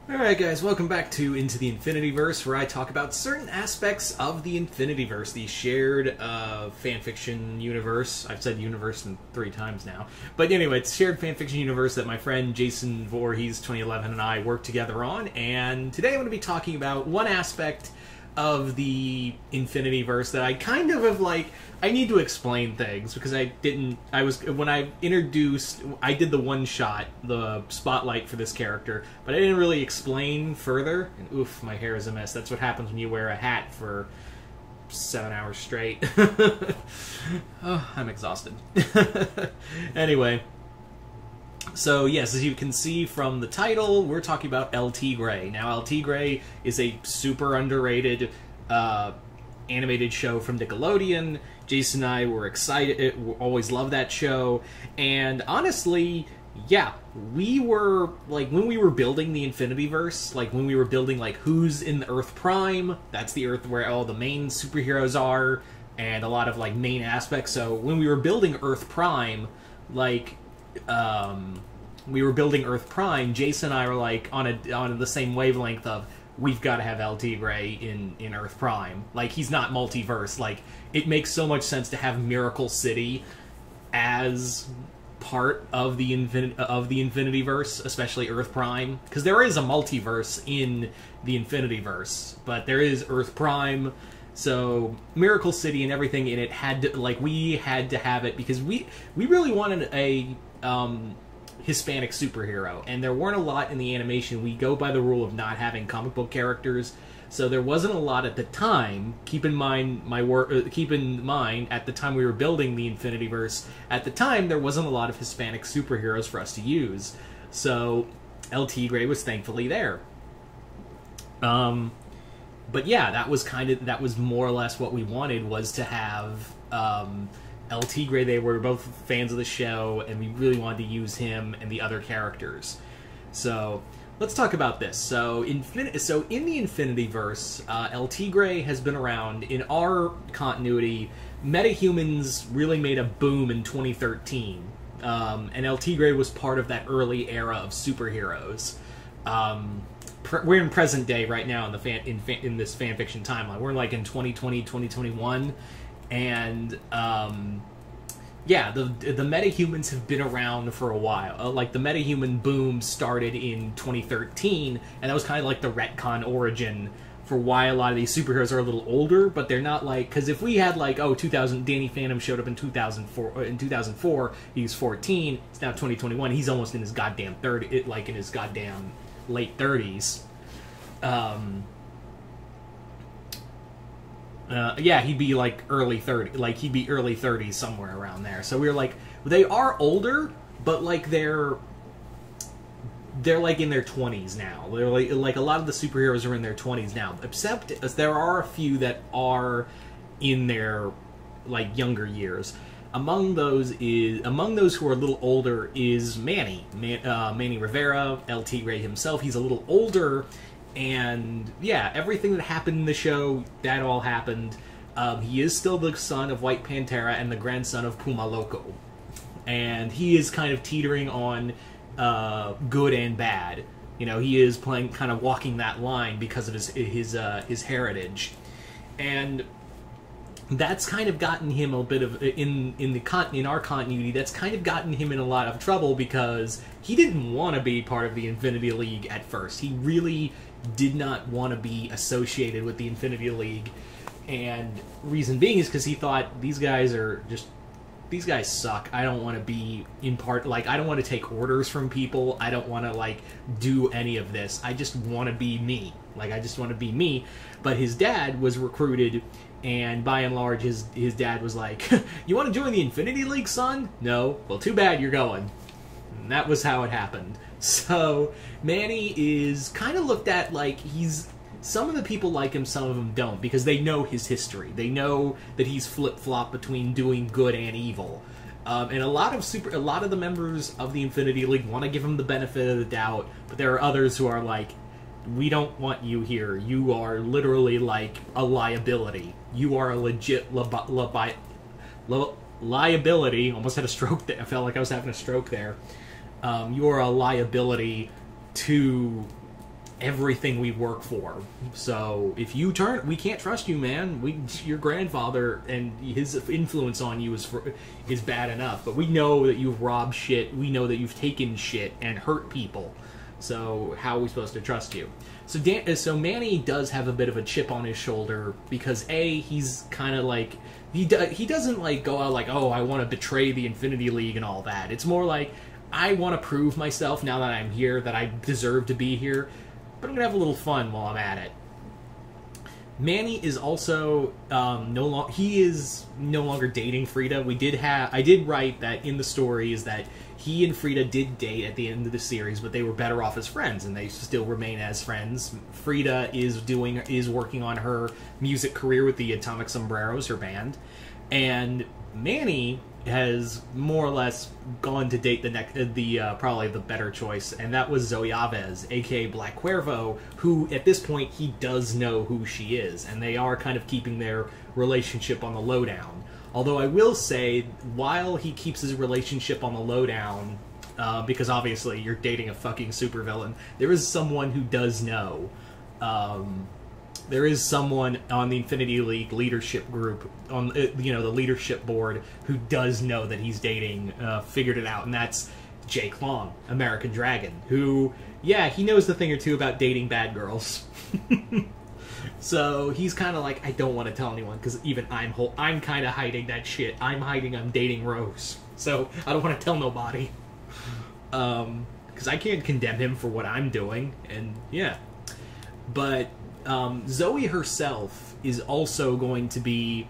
Alright guys, welcome back to Into the Infinityverse, where I talk about certain aspects of the Infinityverse, the shared fanfiction universe. I've said universe 3 times now. But anyway, it's a shared fanfiction universe that my friend Jason Voorhees 2011 and I worked together on, and today I'm going to be talking about one aspect of the Infinityverse that I kind of have, like, I need to explain things, because when I did the one-shot, the spotlight for this character, but I didn't really explain further, and oof, my hair is a mess. That's what happens when you wear a hat for 7 hours straight. Oh, I'm exhausted. Anyway. So, yes, as you can see from the title, we're talking about El Tigre. Now, El Tigre is a super underrated animated show from Nickelodeon. Jason and I were excited, always loved that show, and honestly, yeah, we were, like, when we were building the Infinityverse, like, when we were building, like, who's in the Earth Prime, that's the Earth where all the main superheroes are, and a lot of, like, main aspects, so when we were building Earth Prime, like, Jason and I were, like, on the same wavelength of, we've got to have El Tigre in Earth Prime. Like, he's not multiverse. Like, it makes so much sense to have Miracle City as part of the Infinityverse, especially Earth Prime, because there is a multiverse in the Infinityverse, but there is Earth Prime. So Miracle City and everything in it we had to have it because we really wanted a Hispanic superhero, and there weren't a lot in the animation. We go by the rule of not having comic book characters, so there wasn't a lot at the time. Keep in mind at the time we were building the Infinityverse, at the time there wasn't a lot of Hispanic superheroes for us to use. So El Tigre was thankfully there. But yeah, that was more or less what we wanted, was to have El Tigre. They were both fans of the show, and we really wanted to use him and the other characters. So let's talk about this. So in the Infinityverse, El Tigre has been around. In our continuity, metahumans really made a boom in 2013, and El Tigre was part of that early era of superheroes. We're in present day right now in this fanfiction timeline. We're like in 2020, 2021, and yeah, the metahumans have been around for a while. Like, the metahuman boom started in 2013, and that was kind of like the retcon origin for why a lot of these superheroes are a little older, but they're not, like, because if we had, like, 2000, Danny Phantom showed up in 2004, he was 14, it's now 2021, he's almost in his goddamn in his goddamn late 30s. Yeah, he'd be like early 30s, like he'd be early 30s, somewhere around there. So we were like, they are older, but like they're like in their 20s now. They're like a lot of the superheroes are in their 20s now, except there are a few that are in their, like, younger years. Among those who are a little older is Manny Rivera, El Tigre himself. He's a little older, and yeah, everything that happened in the show, that all happened. He is still the son of White Pantera and the grandson of Puma Loco, and he is kind of teetering on good and bad. You know, he is kind of walking that line because of his heritage, and that's kind of gotten him a bit of in our continuity. That's kind of gotten him in a lot of trouble because he didn't want to be part of the Infinity League at first. He really did not want to be associated with the Infinity League, and reason being is because he thought these guys suck. I don't want to be I don't want to take orders from people. I don't want to, like, do any of this. I just want to be me. Like, I just want to be me. But his dad was recruited, and by and large, his dad was like, "You want to join the Infinity League, son? No? Well, too bad you're going." And that was how it happened. So Manny is kind of looked at like some of the people like him, some of them don't, because they know his history. They know that he's flip-flop between doing good and evil. And a lot of the members of the Infinity League want to give him the benefit of the doubt, but there are others who are like, "We don't want you here. You are literally like a liability. You are a legit liability." Almost had a stroke there. I felt like I was having a stroke there. You are a liability to everything we work for. So if you turn, we can't trust you, man. Your grandfather and his influence on you is bad enough, but we know that you've robbed shit. We know that you've taken shit and hurt people. So how are we supposed to trust you? So Manny does have a bit of a chip on his shoulder because he's kind of like he doesn't like go out like, oh, I want to betray the Infinity League and all that. It's more like, I want to prove myself now that I'm here, that I deserve to be here, but I'm gonna have a little fun while I'm at it. Manny is also he is no longer dating Frida. I did write that in the story is that he and Frida did date at the end of the series, but they were better off as friends, and they still remain as friends. Frida is working on her music career with the Atomic Sombreros, her band, and Manny has more or less gone to date probably the better choice, and that was Zoe Aves, aka Black Cuervo, who at this point he does know who she is, and they are kind of keeping their relationship on the lowdown. Although I will say, while he keeps his relationship on the lowdown, because obviously you're dating a fucking supervillain, there is someone who does know. There is someone on the Infinity League leadership group, on the leadership board, who does know that he's dating, figured it out, and that's Jake Long, American Dragon, who, yeah, he knows a thing or two about dating bad girls. So he's kind of like, I don't want to tell anyone, because even I'm kind of hiding that shit. I'm dating Rose, so I don't want to tell nobody. Because I can't condemn him for what I'm doing, and yeah. But Zoe herself is also going to be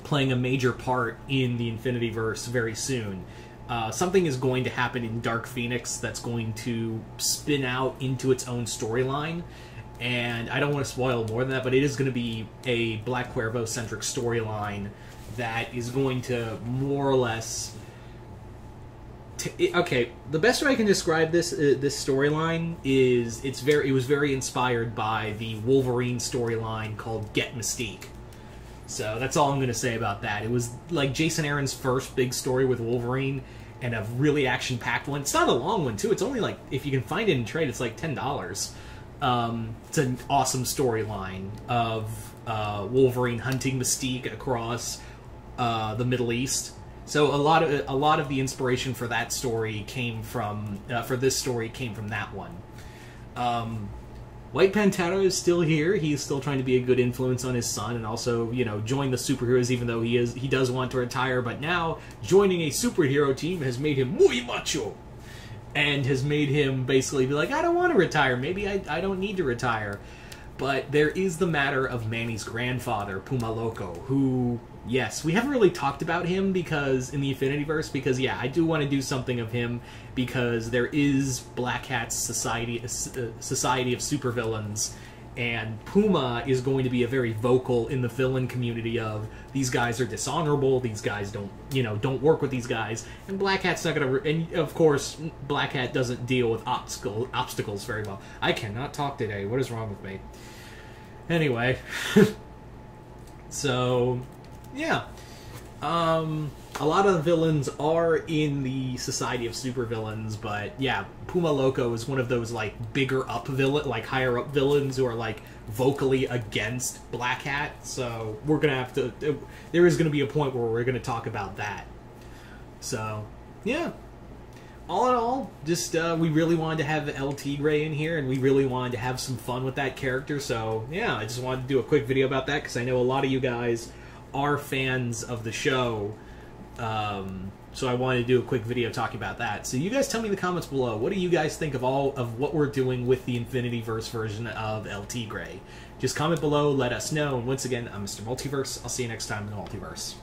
playing a major part in the Infinityverse very soon. Something is going to happen in Dark Phoenix that's going to spin out into its own storyline, and I don't want to spoil more than that, but it is going to be a Black Cuervo-centric storyline that is going to more or less... Okay, the best way I can describe this storyline is it was very inspired by the Wolverine storyline called Get Mystique. So that's all I'm going to say about that. It was like Jason Aaron's first big story with Wolverine, and a really action-packed one. It's not a long one, too. It's only like, if you can find it in trade, it's like $10. It's an awesome storyline of Wolverine hunting Mystique across the Middle East. So a lot of the inspiration for that story came from for this story came from that one. White Pantera is still here. He's still trying to be a good influence on his son, and also, join the superheroes, even though he does want to retire. But now joining a superhero team has made him muy macho, and has made him basically be like, I don't want to retire. Maybe I don't need to retire. But there is the matter of Manny's grandfather, Puma Loco, who, yes, we haven't really talked about him because in the Infinityverse, because, yeah, I do want to do something of him because there is Black Hat's Society of Supervillains, and Puma is going to be a very vocal in the villain community of, these guys are dishonorable, these guys don't work with these guys, and Black Hat's not going to... And, of course, Black Hat doesn't deal with obstacles very well. I cannot talk today. What is wrong with me? Anyway. So, yeah. A lot of the villains are in the Society of Supervillains, but yeah, Puma Loco is one of those like bigger up higher up villains who are like vocally against Black Hat. So we're gonna have to. There is gonna be a point where we're gonna talk about that. So yeah. All in all, just we really wanted to have El Tigre in here, and we really wanted to have some fun with that character. So yeah, I just wanted to do a quick video about that because I know a lot of you guys are fans of the show. So I wanted to do a quick video talking about that. So you guys tell me in the comments below, what do you guys think of all of what we're doing with the Infinityverse version of El Tigre? Just comment below, let us know. And once again, I'm Mr. Multiverse. I'll see you next time in the Multiverse.